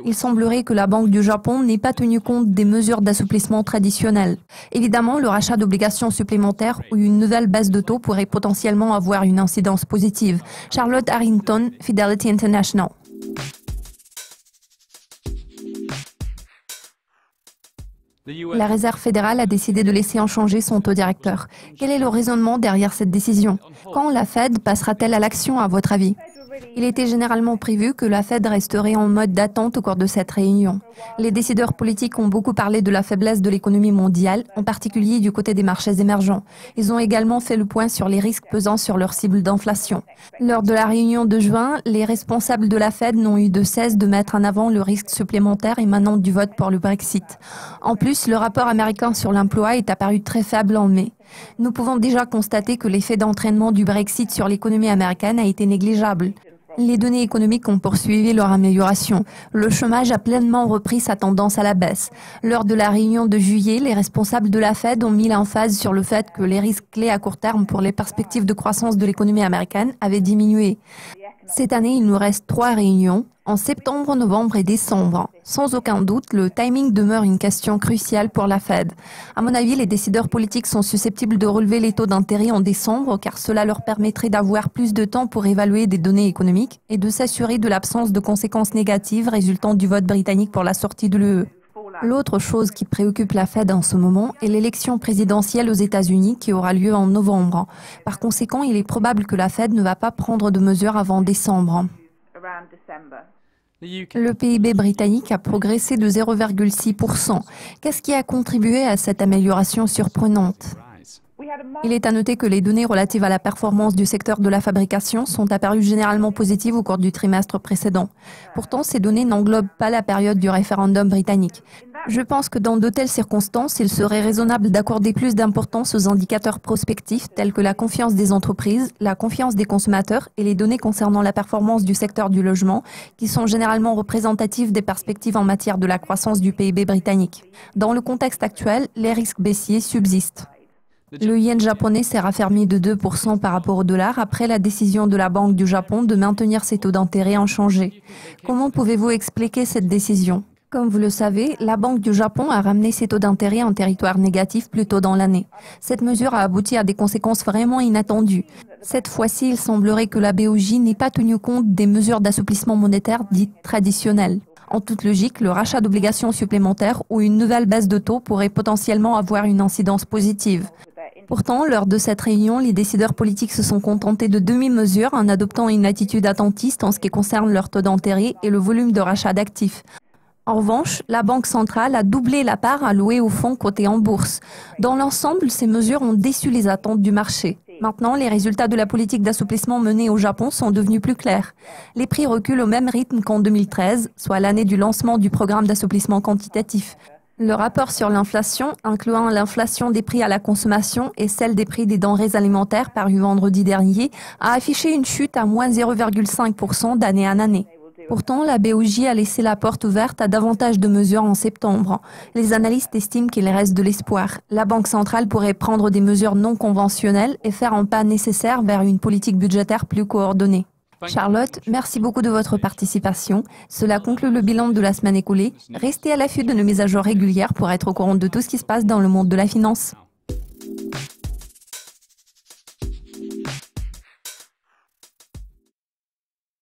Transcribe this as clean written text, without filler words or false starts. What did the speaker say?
Il semblerait que la Banque du Japon n'ait pas tenu compte des mesures d'assouplissement traditionnelles. Évidemment, le rachat d'obligations supplémentaires ou une nouvelle baisse de taux pourrait potentiellement avoir une incidence positive. Charlotte Harrington, Fidelity International. La Réserve fédérale a décidé de laisser inchanger son taux directeur. Quel est le raisonnement derrière cette décision? Quand la Fed passera-t-elle à l'action, à votre avis? Il était généralement prévu que la Fed resterait en mode d'attente au cours de cette réunion. Les décideurs politiques ont beaucoup parlé de la faiblesse de l'économie mondiale, en particulier du côté des marchés émergents. Ils ont également fait le point sur les risques pesant sur leur cible d'inflation. Lors de la réunion de juin, les responsables de la Fed n'ont eu de cesse de mettre en avant le risque supplémentaire émanant du vote pour le Brexit. En plus, le rapport américain sur l'emploi est apparu très faible en mai. Nous pouvons déjà constater que l'effet d'entraînement du Brexit sur l'économie américaine a été négligeable. Les données économiques ont poursuivi leur amélioration. Le chômage a pleinement repris sa tendance à la baisse. Lors de la réunion de juillet, les responsables de la Fed ont mis l'emphase sur le fait que les risques clés à court terme pour les perspectives de croissance de l'économie américaine avaient diminué. Cette année, il nous reste 3 réunions, en septembre, novembre et décembre. Sans aucun doute, le timing demeure une question cruciale pour la Fed. À mon avis, les décideurs politiques sont susceptibles de relever les taux d'intérêt en décembre car cela leur permettrait d'avoir plus de temps pour évaluer des données économiques et de s'assurer de l'absence de conséquences négatives résultant du vote britannique pour la sortie de l'UE. L'autre chose qui préoccupe la Fed en ce moment est l'élection présidentielle aux États-Unis qui aura lieu en novembre. Par conséquent, il est probable que la Fed ne va pas prendre de mesures avant décembre. Le PIB britannique a progressé de 0,6%. Qu'est-ce qui a contribué à cette amélioration surprenante? Il est à noter que les données relatives à la performance du secteur de la fabrication sont apparues généralement positives au cours du trimestre précédent. Pourtant, ces données n'englobent pas la période du référendum britannique. Je pense que dans de telles circonstances, il serait raisonnable d'accorder plus d'importance aux indicateurs prospectifs tels que la confiance des entreprises, la confiance des consommateurs et les données concernant la performance du secteur du logement, qui sont généralement représentatives des perspectives en matière de la croissance du PIB britannique. Dans le contexte actuel, les risques baissiers subsistent. Le yen japonais s'est raffermi de 2% par rapport au dollar après la décision de la Banque du Japon de maintenir ses taux d'intérêt inchangés. Comment pouvez-vous expliquer cette décision? Comme vous le savez, la Banque du Japon a ramené ses taux d'intérêt en territoire négatif plus tôt dans l'année. Cette mesure a abouti à des conséquences vraiment inattendues. Cette fois-ci, il semblerait que la BOJ n'ait pas tenu compte des mesures d'assouplissement monétaire dites traditionnelles. En toute logique, le rachat d'obligations supplémentaires ou une nouvelle baisse de taux pourrait potentiellement avoir une incidence positive. Pourtant, lors de cette réunion, les décideurs politiques se sont contentés de demi-mesures en adoptant une attitude attentiste en ce qui concerne leur taux d'intérêt et le volume de rachat d'actifs. En revanche, la Banque centrale a doublé la part allouée aux fonds cotés en bourse. Dans l'ensemble, ces mesures ont déçu les attentes du marché. Maintenant, les résultats de la politique d'assouplissement menée au Japon sont devenus plus clairs. Les prix reculent au même rythme qu'en 2013, soit l'année du lancement du programme d'assouplissement quantitatif. Le rapport sur l'inflation, incluant l'inflation des prix à la consommation et celle des prix des denrées alimentaires paru vendredi dernier, a affiché une chute à moins 0,5% d'année en année. Pourtant, la BOJ a laissé la porte ouverte à davantage de mesures en septembre. Les analystes estiment qu'il reste de l'espoir. La Banque centrale pourrait prendre des mesures non conventionnelles et faire un pas nécessaire vers une politique budgétaire plus coordonnée. Charlotte, merci beaucoup de votre participation. Cela conclut le bilan de la semaine écoulée. Restez à l'affût de nos mises à jour régulières pour être au courant de tout ce qui se passe dans le monde de la finance.